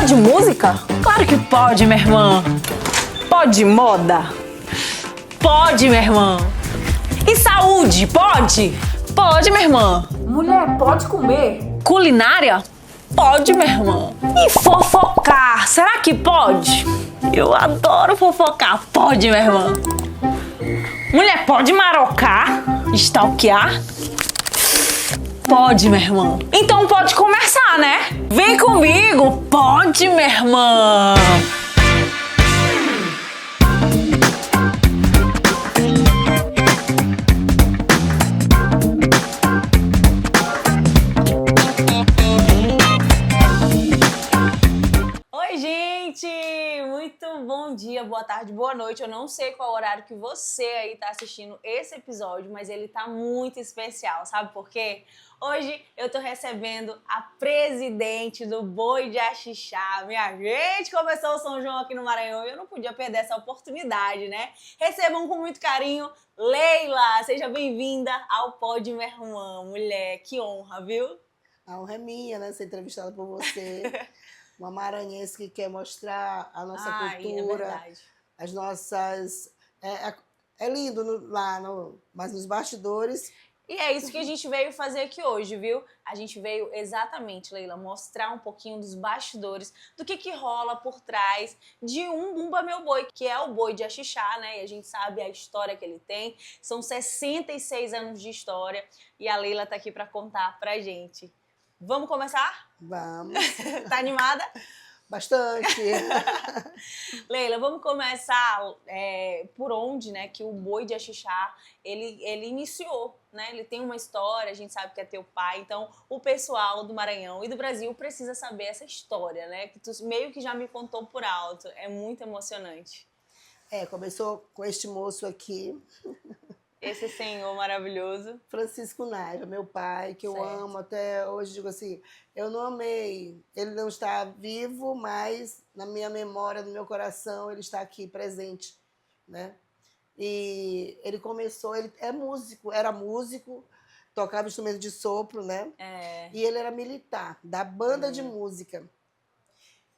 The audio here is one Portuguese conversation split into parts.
Pode música? Claro que pode, minha irmã. Pode moda? Pode, minha irmã. E saúde, pode? Pode, minha irmã. Mulher, pode comer? Culinária? Pode, minha irmã. E fofocar? Será que pode? Eu adoro fofocar. Pode, minha irmã. Mulher, pode marocar? Stalkear? Pode, minha irmã. Então pode começar, né? Vem comigo. Pode, minha irmã. Oi, gente! Muito bom dia, boa tarde, boa noite. Eu não sei qual horário que você aí tá assistindo esse episódio, mas ele tá muito especial, sabe por quê? Hoje eu tô recebendo a presidente do Boi de Axixá. Minha gente, começou o São João aqui no Maranhão e eu não podia perder essa oportunidade, né? Recebam com muito carinho Leila. Seja bem-vinda ao Pode Minha Irmã. Mulher, que honra, viu? A honra é minha, né? Ser entrevistada por você. Uma maranhense que quer mostrar a nossa cultura, é verdade. as nossas... É lindo mas nos bastidores... E é isso que a gente veio fazer aqui hoje, viu? A gente veio exatamente, Leila, mostrar um pouquinho dos bastidores, do que rola por trás de um Bumba Meu Boi, que é o Boi de Axixá, né? E a gente sabe a história que ele tem. São 66 anos de história e a Leila tá aqui para contar pra gente. Vamos começar? Vamos. Tá animada? Bastante. Leila, vamos começar por onde, né, que o Boi de Axixá, ele iniciou, né? Ele tem uma história, a gente sabe que é teu pai, então o pessoal do Maranhão e do Brasil precisa saber essa história, né? Que tu meio que já me contou por alto, é muito emocionante. Começou com este moço aqui. Esse senhor maravilhoso. Francisco Naiva, meu pai, que eu Certo. amo até hoje. Digo assim, eu não amei. Ele não está vivo, mas na minha memória, no meu coração, ele está aqui presente, né? E ele começou, ele era músico, tocava instrumento de sopro, né? E ele era militar, da banda de música.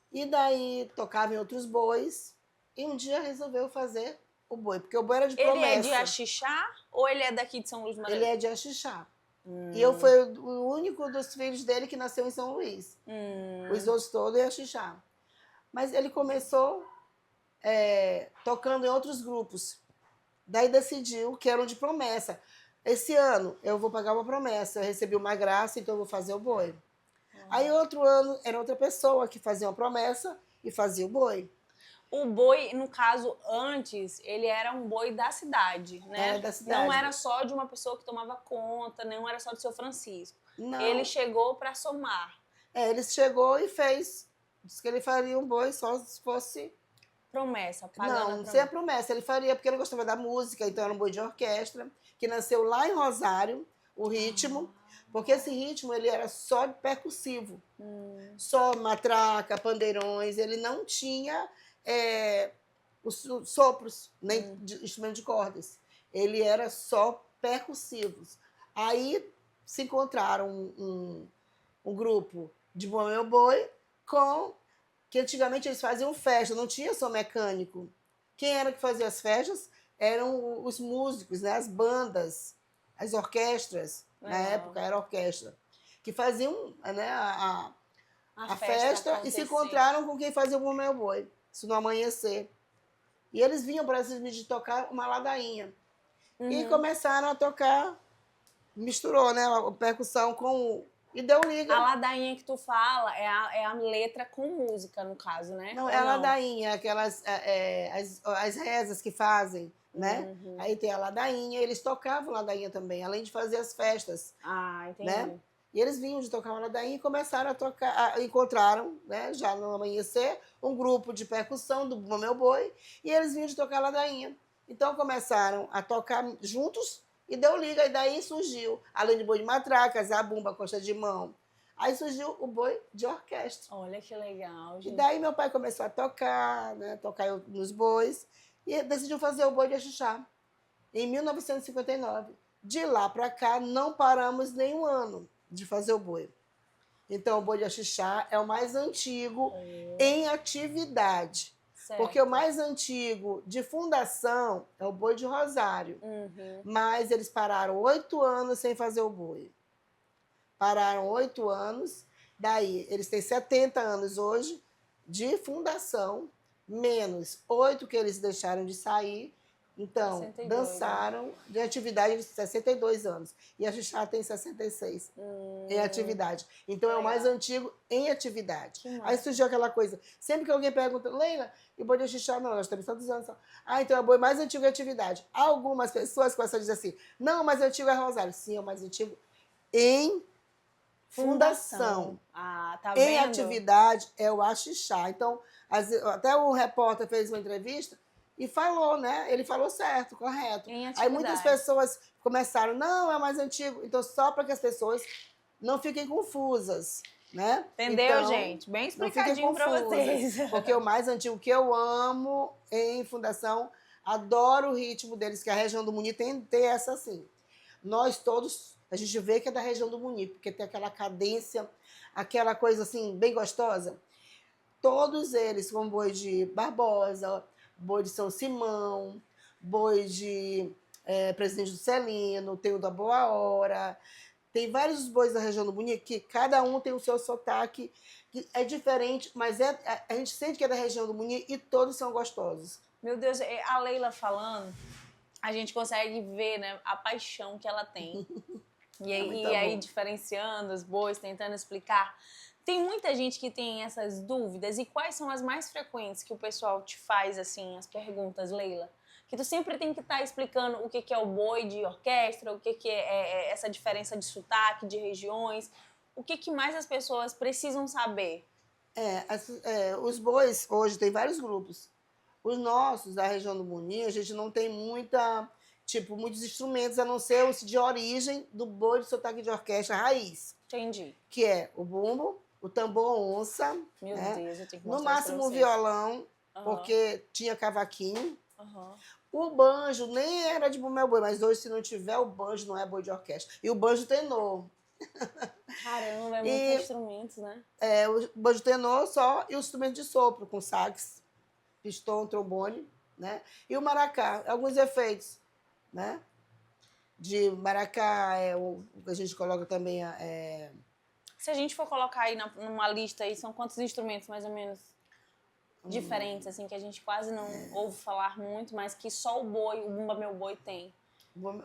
E daí tocava em outros bois, e um dia resolveu fazer o boi, porque o boi era de promessa. Ele é de Axixá ou ele é daqui de São Luís do Maranhão? Ele é de Axixá. E eu fui o único dos filhos dele que nasceu em São Luís. Os outros todos em Axixá. Mas ele começou tocando em outros grupos. Daí decidiu que eram de promessa. Esse ano eu vou pagar uma promessa. Eu recebi uma graça, então eu vou fazer o boi. Aí outro ano era outra pessoa que fazia uma promessa e fazia o boi. O boi, no caso, antes, ele era um boi da cidade, né? Era da cidade. Não era só de uma pessoa que tomava conta, não era só do seu Francisco. Não. Ele chegou para somar. Ele chegou e fez. Disse que ele faria um boi só se fosse... Promessa, pagando a Não, promessa. sem a promessa. Ele faria porque ele gostava da música, então era um boi de orquestra, que nasceu lá em Rosário, o ritmo, porque esse ritmo ele era só percussivo. Só matraca, pandeirões, ele não tinha os sopros, nem instrumento de cordas. Ele era só percussivos. Aí se encontraram um grupo de Bumba Meu Boi que antigamente eles faziam festa, não tinha só mecânico. Quem era que fazia as festas eram os músicos, né? As bandas, as orquestras, na época era orquestra, que faziam, né, a festa e se encontraram com quem fazia o Bumba Meu Boi, isso no amanhecer. E eles vinham para de tocar uma ladainha. E começaram a tocar, misturou, né, a percussão com... E deu liga. A ladainha que tu fala é a letra com música, no caso, né? Não, é a ladainha, aquelas as rezas que fazem, né? Aí tem a ladainha, eles tocavam ladainha também, além de fazer as festas. Ah, entendi. Né? E eles vinham de tocar uma ladainha e começaram a tocar, encontraram, né, já no amanhecer, um grupo de percussão do Bumba Meu Boi, e eles vinham de tocar ladainha. Então começaram a tocar juntos e deu liga, e daí surgiu, além de boi de matraca, zabumba, coxa de mão, aí surgiu o boi de orquestra. Olha que legal, gente. E daí meu pai começou a tocar, né, tocar nos bois, e decidiu fazer o Boi de Axixá, em 1959. De lá para cá, não paramos nem um ano de fazer o boi. Então, o boi de Axixá é o mais antigo em atividade. Certo. Porque o mais antigo de fundação é o boi de Rosário. Mas eles pararam 8 anos sem fazer o boi. Pararam 8 anos. Daí, eles têm 70 anos hoje de fundação, menos 8 que eles deixaram de sair. Então, 62, dançaram de atividade de 62 anos. E a Xixá tem 66 em atividade. Então, é o mais antigo em atividade. Aí surgiu aquela coisa. Sempre que alguém pergunta, Leila, e o boi de Xixá? Não, nós temos tantos anos. Ah, então é o boi mais antigo em atividade. Algumas pessoas começam a dizer assim, não, o mais antigo é Rosário. Sim, é o mais antigo em fundação. Ah, tá Em vendo? atividade é o Axixá. Então, até o repórter fez uma entrevista e falou, né? Ele falou certo, correto. Em Aí atividade. muitas pessoas começaram, não, é o mais antigo. Então, só para que as pessoas não fiquem confusas, né? Entendeu, então, gente? Bem não fiquem explicadinho para confusas, vocês. porque o mais antigo que eu amo em fundação, adoro o ritmo deles, que a região do Muni tem essa assim. Nós todos, a gente vê que é da região do Muni, porque tem aquela cadência, aquela coisa assim, bem gostosa. Todos eles, como boi de Barbosa, boi de São Simão, boi de Presidente do Celino, tem o da Boa Hora. Tem vários bois da região do Muni que cada um tem o seu sotaque, que é diferente, mas a gente sente que é da região do Muni e todos são gostosos. Meu Deus, a Leila falando, a gente consegue ver, né, a paixão que ela tem. E aí, diferenciando os bois, tentando explicar. Tem muita gente que tem essas dúvidas. E quais são as mais frequentes que o pessoal te faz, assim, as perguntas, Leila? Que tu sempre tem que estar explicando o que é o boi de orquestra, o que é essa diferença de sotaque, de regiões. O que mais as pessoas precisam saber? Os bois, hoje, tem vários grupos. Os nossos, da região do Muni, a gente não tem muitos instrumentos, a não ser os de origem do boi de sotaque de orquestra raiz. Entendi. Que é o bumbo, o tambor onça. Meu Deus, eu tenho que no mostrar máximo isso o pra vocês. violão, porque tinha cavaquinho. Uhum. O banjo nem era de meu boi, mas hoje, se não tiver o banjo, não é boi de orquestra. E o banjo tenor. Caramba, é muitos instrumentos, né? O banjo tenor só e o instrumento de sopro, com sax, pistão, trombone, né? E o maracá, alguns efeitos, né? De maracá, o que a gente coloca também. Se a gente for colocar aí numa lista aí, são quantos instrumentos mais ou menos diferentes, assim, que a gente quase não ouve falar muito, mas que só o boi, o Bumba Meu Boi tem.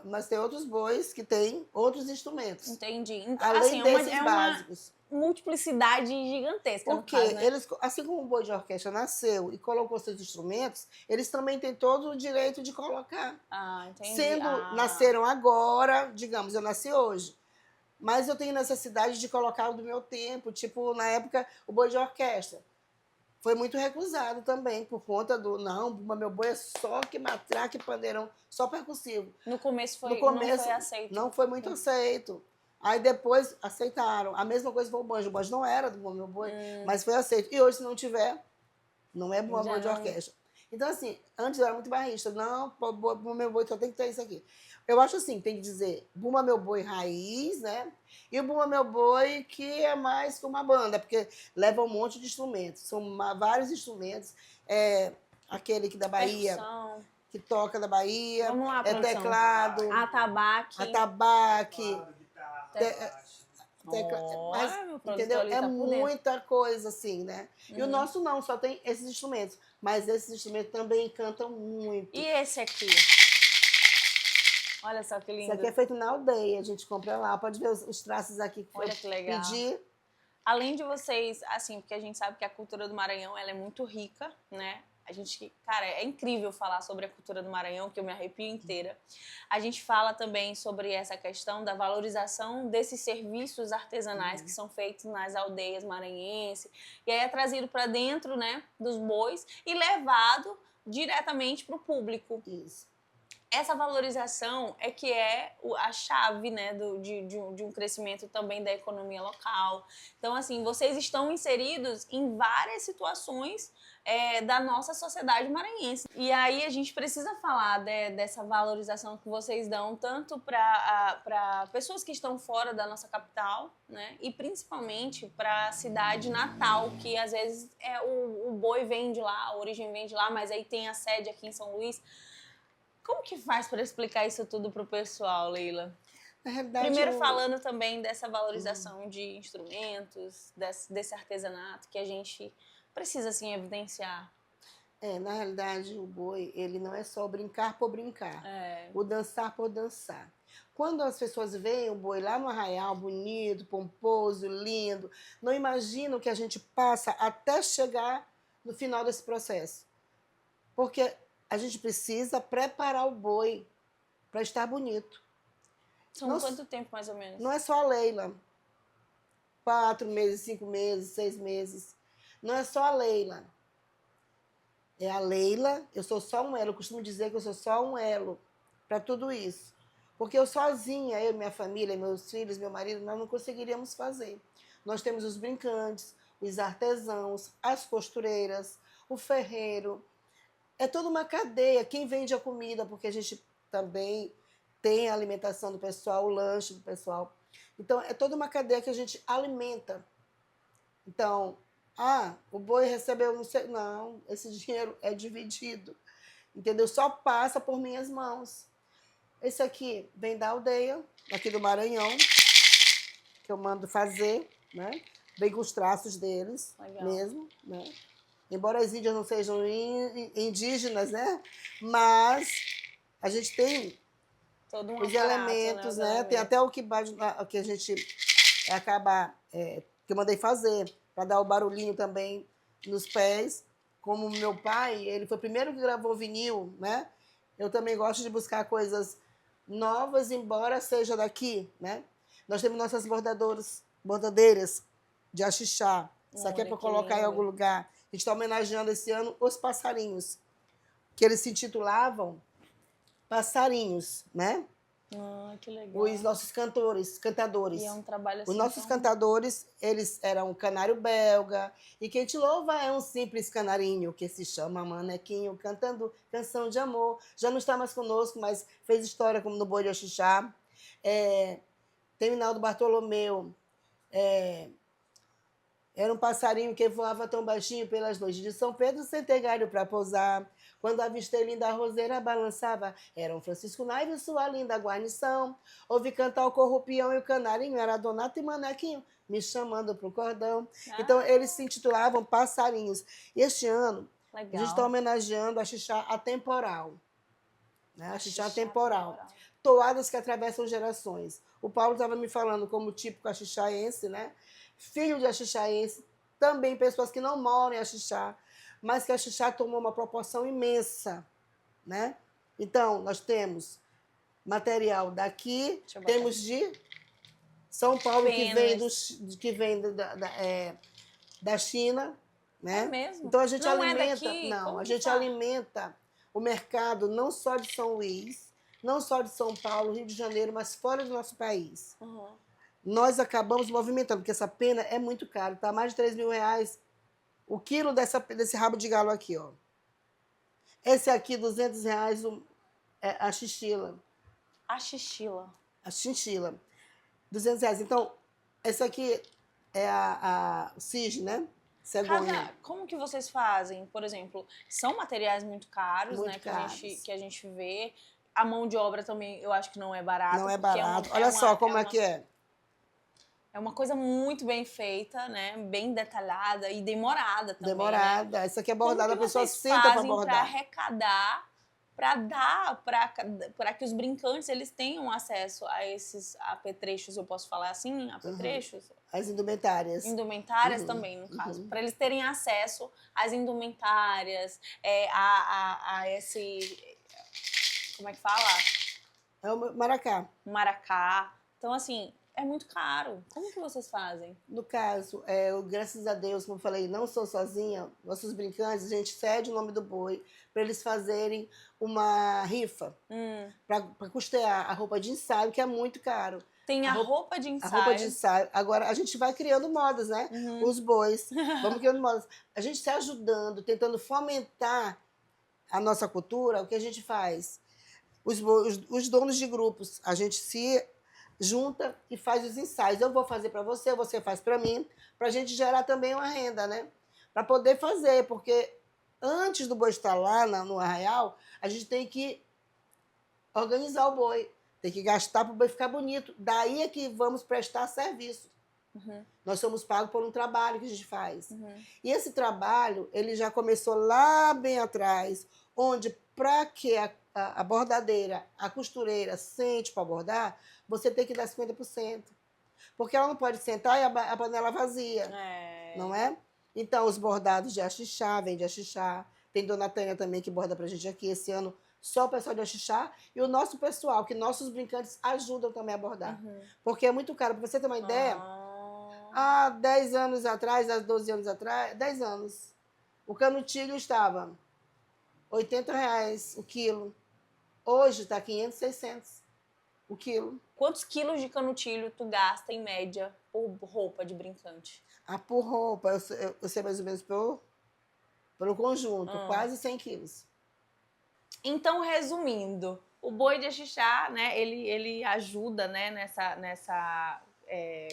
Mas tem outros bois que têm outros instrumentos. Entendi. Então, Além assim, desses uma básicos. multiplicidade gigantesca, Porque no caso, né? eles, assim como o boi de orquestra nasceu e colocou seus instrumentos, eles também têm todo o direito de colocar. Ah, entendi. Nasceram agora, digamos, eu nasci hoje, mas eu tenho necessidade de colocar o do meu tempo, tipo, na época, o boi de orquestra. Foi muito recusado também, por conta não, meu boi é só que matraca e pandeirão, só percussivo. No começo não foi aceito. Não foi muito aceito. Aí depois aceitaram. A mesma coisa foi o banjo. O banjo não era do meu boi, mas foi aceito. E hoje, se não tiver, não é boi de orquestra. Então, assim, antes eu era muito barrista. Não, Bumba Meu Boi só tem que ter isso aqui. Eu acho assim, tem que dizer Bumba Meu Boi raiz, né? E o Bumba Meu Boi que é mais que uma banda, porque leva um monte de instrumentos. São vários instrumentos. Aquele que da Bahia, percussão, que toca da Bahia. Vamos lá, produção. Teclado. Atabaque. Mas, entendeu? É muita coisa assim, né? E o nosso não, só tem esses instrumentos. Mas esses instrumentos também cantam muito. E esse aqui? Olha só que lindo. Isso aqui é feito na aldeia, a gente compra lá. Pode ver os traços aqui que Olha que legal. Pedir. Além de vocês, assim, porque a gente sabe que a cultura do Maranhão, ela é muito rica, né? A gente, cara, é incrível falar sobre a cultura do Maranhão, que eu me arrepio inteira. A gente fala também sobre essa questão da valorização desses serviços artesanais que são feitos nas aldeias maranhenses. E aí é trazido para dentro, né, dos bois e levado diretamente para o público. Isso. essa valorização é que é a chave, né, de um crescimento também da economia local. Então, assim, vocês estão inseridos em várias situações da nossa sociedade maranhense. E aí a gente precisa falar dessa valorização que vocês dão tanto para pessoas que estão fora da nossa capital, né, e principalmente para a cidade natal, que às vezes o boi vem de lá, a origem vem de lá, mas aí tem a sede aqui em São Luís. Como que faz para explicar isso tudo pro pessoal, Leila? Na realidade, Primeiro falando também dessa valorização de instrumentos, desse artesanato que a gente precisa, assim, evidenciar. Na realidade, o boi, ele não é só o brincar por brincar, o dançar por dançar. Quando as pessoas veem o boi lá no arraial, bonito, pomposo, lindo, não imaginam o que a gente passa até chegar no final desse processo. Porque a gente precisa preparar o boi para estar bonito. São quanto tempo, mais ou menos? Não é só a Leila. 4 meses, 5 meses, 6 meses. Não é só a Leila. É a Leila, eu sou só um elo. Eu costumo dizer que eu sou só um elo para tudo isso. Porque eu sozinha, eu, minha família, meus filhos, meu marido, nós não conseguiríamos fazer. Nós temos os brincantes, os artesãos, as costureiras, o ferreiro. É toda uma cadeia. Quem vende a comida, porque a gente também tem a alimentação do pessoal, o lanche do pessoal. Então, é toda uma cadeia que a gente alimenta. Então, o boi recebeu, não sei, não, esse dinheiro é dividido, entendeu? Só passa por minhas mãos. Esse aqui vem da aldeia, aqui do Maranhão, que eu mando fazer, né? Vem com os traços deles. Legal. Mesmo, né? Embora as índias não sejam indígenas, né? Mas a gente tem os elementos, né? Tem até o que a gente acaba, que eu mandei fazer, para dar o barulhinho também nos pés. Como meu pai, ele foi o primeiro que gravou vinil, né? Eu também gosto de buscar coisas novas, embora seja daqui, né? Nós temos nossas bordadeiras de axixá. Isso aqui é para colocar em algum lugar. A gente está homenageando esse ano os passarinhos, que eles se intitulavam Passarinhos, né? Que legal. Os nossos cantadores. E é um trabalho assim. Os nossos cantadores, eles eram um canário belga. E quem te louva é um simples canarinho, que se chama Manequinho, cantando canção de amor. Já não está mais conosco, mas fez história como no Boi de Axixá. Tem o Hinaldo Bartolomeu. Era um passarinho que voava tão baixinho pelas noites de São Pedro, sem ter galho para pousar. Quando avistei linda roseira balançava, era um Francisco Naive e sua linda guarnição. Ouvi cantar o corrupião e o canarinho, era Donato e Manequinho, me chamando pro cordão. Então, eles se intitulavam Passarinhos. E este ano, a gente está homenageando a Axixá atemporal. Né? A Axixá atemporal. Toadas que atravessam gerações. O Paulo estava me falando como típico axixaense, né? Filho de axixaense, também pessoas que não moram em Axixá, mas que Axixá tomou uma proporção imensa, né? Então, nós temos material daqui, temos de São Paulo, que vem da China, né? É mesmo? Então, a gente alimenta... daqui? Não, a gente alimenta o mercado não só de São Luís, não só de São Paulo, Rio de Janeiro, mas fora do nosso país. Nós acabamos movimentando, porque essa pena é muito cara, tá? Mais de R$3.000 o quilo desse rabo de galo aqui, ó. Esse aqui, R$200, a chinchila. A chinchila. A chinchila. R$200. Então, esse aqui é a cisne, né? Cegonha. Como que vocês fazem? Por exemplo, são materiais muito caros, muito né? Caros. Que a gente vê. A mão de obra também, eu acho que não é barata. Não é barato. Olha só como é que é. É uma coisa muito bem feita, né? Bem detalhada e demorada também. Demorada. Né? Isso aqui é bordada, a pessoa senta para bordar. Para arrecadar, para dar, para que os brincantes eles tenham acesso a esses apetrechos, eu posso falar assim? Apetrechos? As indumentárias. Indumentárias também, no caso. Para eles terem acesso às indumentárias, a esse... Como é que fala? É o maracá. Maracá. Então, assim, É muito caro. Como que vocês fazem? No caso, graças a Deus, como eu falei, não sou sozinha. Nossos brincantes, a gente cede o nome do boi para eles fazerem uma rifa para custear a roupa de ensaio, que é muito caro. Tem a roupa de A ensaio. roupa de ensaio. Agora, a gente vai criando modas, né? Os bois. Vamos criando modas. A gente se ajudando, tentando fomentar a nossa cultura. O que a gente faz? Os donos de grupos, a gente se junta e faz os ensaios. Eu vou fazer para você, você faz para mim, para a gente gerar também uma renda, né? Para poder fazer, porque antes do boi estar lá no arraial, a gente tem que organizar o boi, tem que gastar para o boi ficar bonito. Daí é que vamos prestar serviço. Nós somos pagos por um trabalho que a gente faz. E esse trabalho, ele já começou lá bem atrás, onde para que a bordadeira, a costureira sente para bordar, você tem que dar 50%. Porque ela não pode sentar e a panela vazia, não é? Então, os bordados de axixá, vem de axixá. Tem Dona Tânia também que borda pra gente aqui esse ano, só o pessoal de axixá. E o nosso pessoal, que nossos brincantes ajudam também a bordar. Porque é muito caro. Para você ter uma ideia, há 10 anos atrás, há 12 anos atrás, 10 anos, o canutilho estava R$80 o quilo. Hoje está 500, 600 o quilo. Quantos quilos de canutilho tu gasta, em média, por roupa de brincante? Por roupa, eu sei mais ou menos pelo conjunto, quase 100 quilos. Então, resumindo, o boi de axixá, né, ele ajuda, né, nessa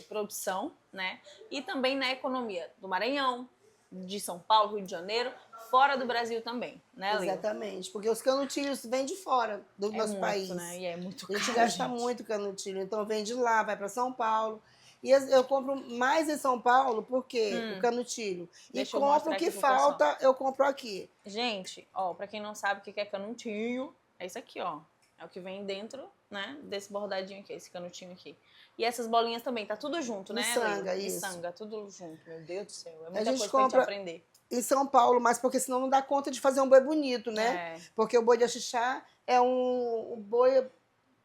produção, né, e também na economia do Maranhão, de São Paulo, Rio de Janeiro, fora do Brasil também, né, Lívia? Exatamente, porque os canutilhos vêm de fora do nosso muito, país. Né? E é muito caro, a gente gasta muito canutilho, então vem de lá, vai para São Paulo. E eu compro mais em São Paulo, porque o canutilho. E compro o que falta, eu compro aqui. Gente, ó, para quem não sabe o que é canutinho, é isso aqui, ó. É o que vem dentro, né, desse bordadinho aqui, esse canutinho aqui. E essas bolinhas também, tá tudo junto, né? Miçanga, isso. Miçanga, tudo junto, meu Deus do céu. É muita coisa pra gente aprender. Em São Paulo, mas porque senão não dá conta de fazer um boi bonito, né? Porque o boi de axixá é um boi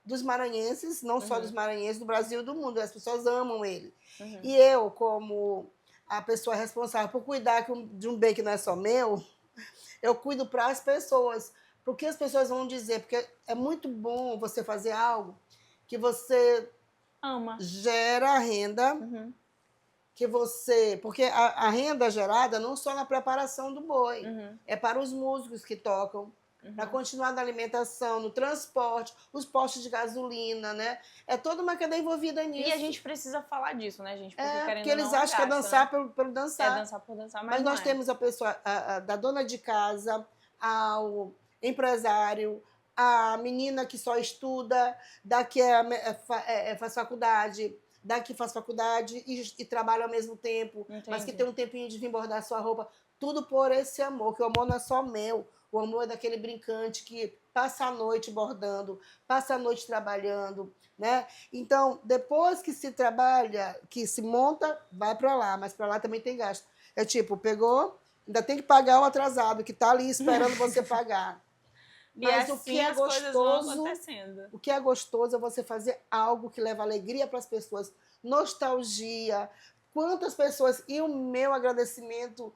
dos maranhenses, não só dos maranhenses, do Brasil e do mundo. As pessoas amam ele. E eu, como a pessoa responsável por cuidar de um bem que não é só meu, eu cuido para as pessoas. Porque as pessoas vão dizer, porque é muito bom você fazer algo que você ama, gera renda, que você... Porque a renda gerada não só na preparação do boi, é para os músicos que tocam, para continuar na alimentação, no transporte, os postos de gasolina, né? É toda uma cadeia envolvida nisso. E a gente precisa falar disso, né, gente? Porque eles acham que é dançar, né? pelo dançar. É dançar por dançar, mas nós temos a pessoa, da dona de casa, ao empresário, a menina que só estuda, da que faz faculdade, da que faz faculdade e trabalha ao mesmo tempo, mas que tem um tempinho de vir bordar sua roupa. Tudo por esse amor, que o amor não é só meu. O amor é daquele brincante que passa a noite bordando, passa a noite trabalhando, né? Então, depois que se trabalha, que se monta, vai para lá, mas para lá também tem gasto. É tipo, pegou, ainda tem que pagar o atrasado, que está ali esperando você pagar. Mas assim, o que é gostoso, o que é gostoso é você fazer algo que leva alegria para as pessoas, nostalgia. Quantas pessoas, e o meu agradecimento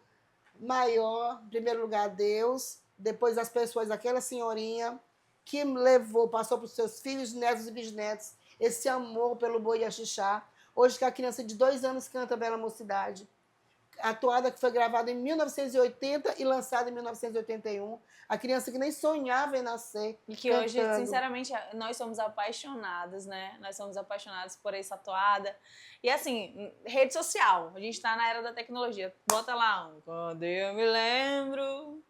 maior, em primeiro lugar, a Deus, depois as pessoas, aquela senhorinha que levou, passou para os seus filhos, netos e bisnetos, esse amor pelo boi e axixá. Hoje que a criança de 2 anos canta Bela Mocidade. A toada que foi gravada em 1980 e lançada em 1981. A criança que nem sonhava em nascer. E que cantando. Hoje, sinceramente, nós somos apaixonadas, né? Nós somos apaixonadas por essa toada. E assim, rede social. A gente tá na era da tecnologia. Bota lá, quando eu me lembro...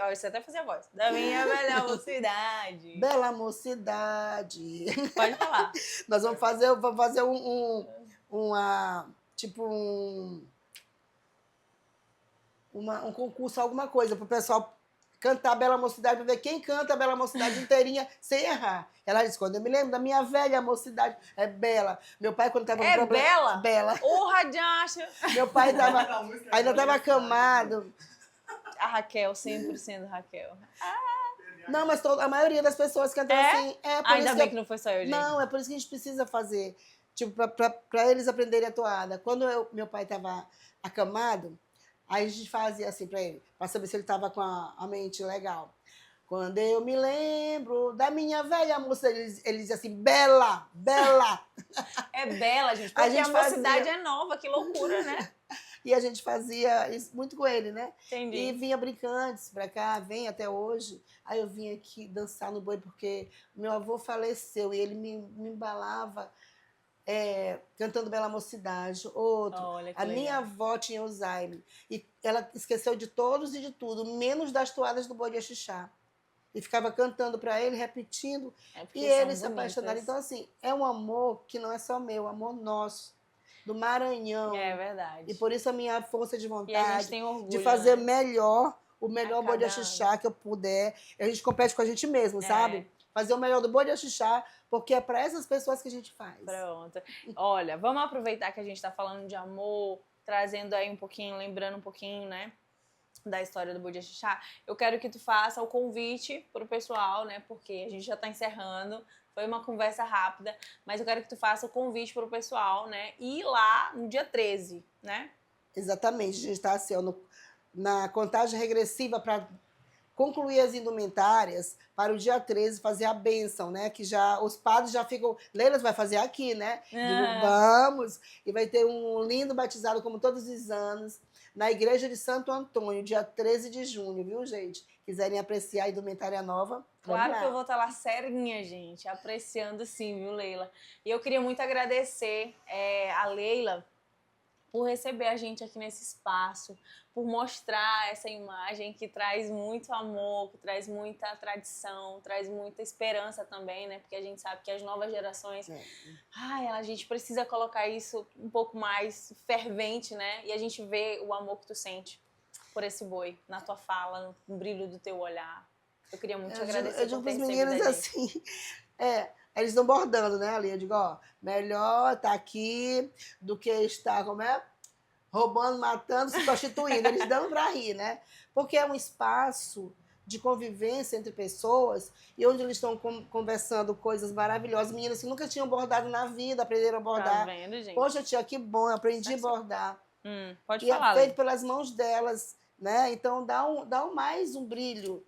Você até fazia a voz. Da minha bela mocidade. Bela Mocidade. Pode falar. Nós vamos fazer um concurso, alguma coisa, para o pessoal cantar Bela Mocidade, para ver quem canta a Bela Mocidade inteirinha sem errar. Ela disse, quando eu me lembro da minha velha mocidade, é Bela. Meu pai, quando estava com problema... Bela? Bela. Porra, Jacha! Meu pai ainda estava acamado. A Raquel, sempre sendo Raquel. Não, mas a maioria das pessoas cantam assim. Ainda bem que não foi só eu, gente. Não, é por isso que a gente precisa fazer. tipo, para eles aprenderem a toada. Quando meu pai estava acamado, aí a gente fazia assim para ele, para saber se ele estava com a mente legal. Quando eu me lembro da minha velha moça, ele dizia assim, Bela, Bela. É Bela, gente, porque a mocidade é nova, que loucura, né? E a gente fazia isso muito com ele, né? Entendi. E vinha brincantes pra cá, vem até hoje. Aí eu vim aqui dançar no boi, porque meu avô faleceu e ele me embalava cantando Bela Mocidade. Outro, a minha avó tinha Alzheimer. E ela esqueceu de todos e de tudo, menos das toadas do boi de Axixá. E ficava cantando para ele, repetindo. E eles se apaixonaram. Então, assim, é um amor que não é só meu, é um amor nosso. Do Maranhão. É verdade. E por isso a minha força de vontade e a gente tem orgulho, de fazer né? o melhor boi de Axixá que eu puder. A gente compete com a gente mesmo, sabe? Fazer o melhor do boi de Axixá, porque é para essas pessoas que a gente faz. Pronto. Olha, vamos aproveitar que a gente está falando de amor, trazendo aí um pouquinho, lembrando um pouquinho, né, da história do boi de Axixá. Eu quero que tu faça o convite pro pessoal, né, porque a gente já está encerrando. Foi uma conversa rápida, mas eu quero que tu faça o convite para o pessoal, né? Ir lá no dia 13, né? Exatamente. A gente está assim, na contagem regressiva para concluir as indumentárias para o dia 13 fazer a bênção, né? Que já os padres já ficam... Leila vai fazer aqui, né? Digo, vamos! E vai ter um lindo batizado, como todos os anos, na igreja de Santo Antônio, dia 13 de junho, viu, gente? Quiserem apreciar a indumentária nova, claro que eu vou estar lá serinha, gente, apreciando sim, viu, Leila? E eu queria muito agradecer a Leila por receber a gente aqui nesse espaço, por mostrar essa imagem que traz muito amor, que traz muita tradição, traz muita esperança também, né? Porque a gente sabe que as novas gerações... a gente precisa colocar isso um pouco mais fervente, né? E a gente vê o amor que tu sente por esse boi, na tua fala, no brilho do teu olhar. Eu queria muito te agradecer. Eu digo para os meninos assim, eles estão bordando, né, ali? Eu digo, ó, melhor estar aqui do que estar, roubando, matando, se prostituindo. Eles dão para rir, né? Porque é um espaço de convivência entre pessoas e onde eles estão conversando coisas maravilhosas. Meninas que nunca tinham bordado na vida, aprenderam a bordar. Tá vendo, gente? Poxa, tia, que bom, eu aprendi a bordar. Pode e falar, é feito pelas mãos delas, né? Então dá mais um brilho,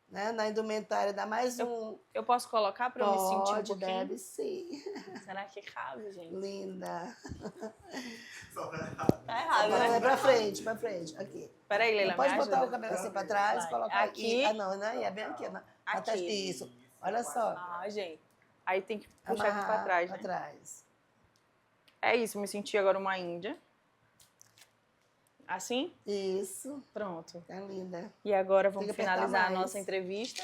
né? Na indumentária, dá mais um... Eu posso colocar para eu me sentir um pouquinho? Deve sim. Será que cabe, gente? Linda. Tá errado, né? É pra frente, aqui. Peraí, Leila, pode botar o cabelo assim pra trás, colocar aqui. Não, é bem aqui. Aqui. Isso. Olha só. Gente. Aí tem que puxar aqui pra trás, né? Pra trás. É isso, me senti agora uma índia. Assim? Isso. Pronto. Tá linda. E agora vamos finalizar a nossa entrevista.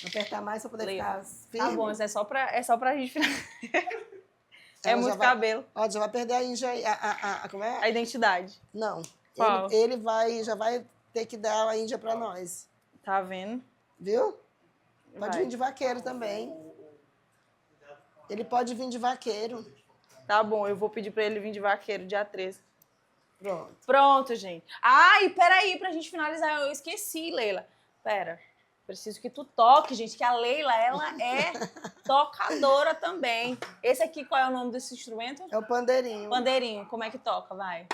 Apertar mais pra poder ficar firme. Tá bom, isso é só pra gente finalizar. É muito cabelo. Ó, já vai perder a índia aí. Como é? A identidade. Não. Qual? Ele já vai ter que dar a índia pra nós. Tá vendo? Viu? Pode vir de vaqueiro também. Ele pode vir de vaqueiro. Tá bom, eu vou pedir pra ele vir de vaqueiro, dia 13. Pronto. Pronto, gente. Ai, peraí, pra gente finalizar, eu esqueci, Leila. Pera, preciso que tu toque, gente, que a Leila, ela é tocadora também. Esse aqui, qual é o nome desse instrumento? É o pandeirinho. Pandeirinho, como é que toca? Vai.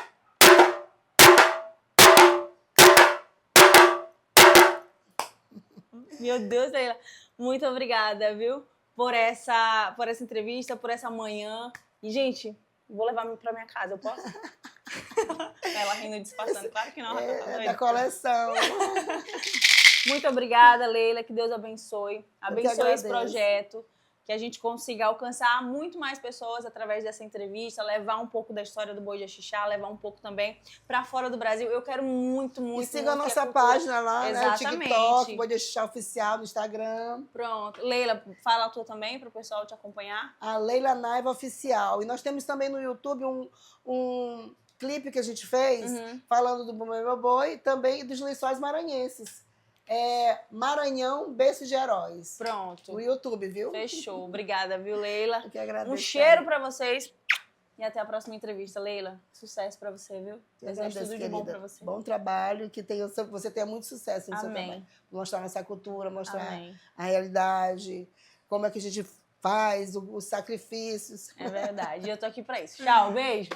Meu Deus, Leila, muito obrigada, viu? Por essa entrevista, por essa manhã. E, gente, vou levar pra minha casa, eu posso? Ela rindo, disfarçando. Claro que não, Rafa, tá doida. Da coleção. Muito obrigada, Leila. Que Deus abençoe. Abençoe esse projeto. Que a gente consiga alcançar muito mais pessoas através dessa entrevista, levar um pouco da história do boi de Axixá, levar um pouco também para fora do Brasil. Eu quero muito. E siga a nossa página lá, exatamente, né? TikTok, Boi de Axixá Oficial no Instagram. Pronto. Leila, fala a tua também para o pessoal te acompanhar. A Leila Naiva Oficial. E nós temos também no YouTube um clipe que a gente fez falando do Bumba Meu Boi e também dos lençóis maranhenses. Maranhão, Berço de Heróis. Pronto. No YouTube, viu? Fechou. Obrigada, viu, Leila? Eu que agradeço. Um cheiro pra vocês. E até a próxima entrevista. Leila, sucesso pra você, viu? Desejo tudo de bom pra você. Bom trabalho, que você tenha muito sucesso no seu Amém. trabalho. Mostrar nossa cultura, mostrar Amém. a realidade, como é que a gente faz os sacrifícios. É verdade, eu tô aqui pra isso. Tchau, beijo.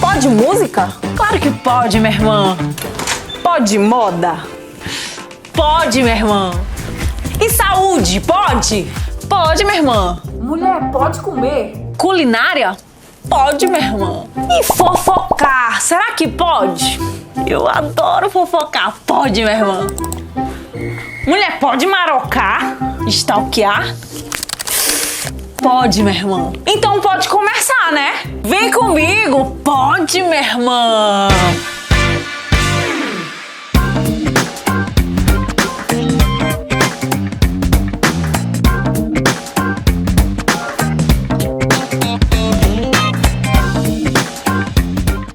Pode música? Claro que pode, minha irmã. Pode moda? Pode, minha irmã. E saúde, pode? Pode, minha irmã. Mulher pode comer? Culinária? Pode, minha irmã. E fofocar, será que pode? Eu adoro fofocar. Pode, minha irmã. Mulher pode marocar? Stalkear? Pode, minha irmã. Então pode começar, né? Vem comigo. Pode, minha irmã.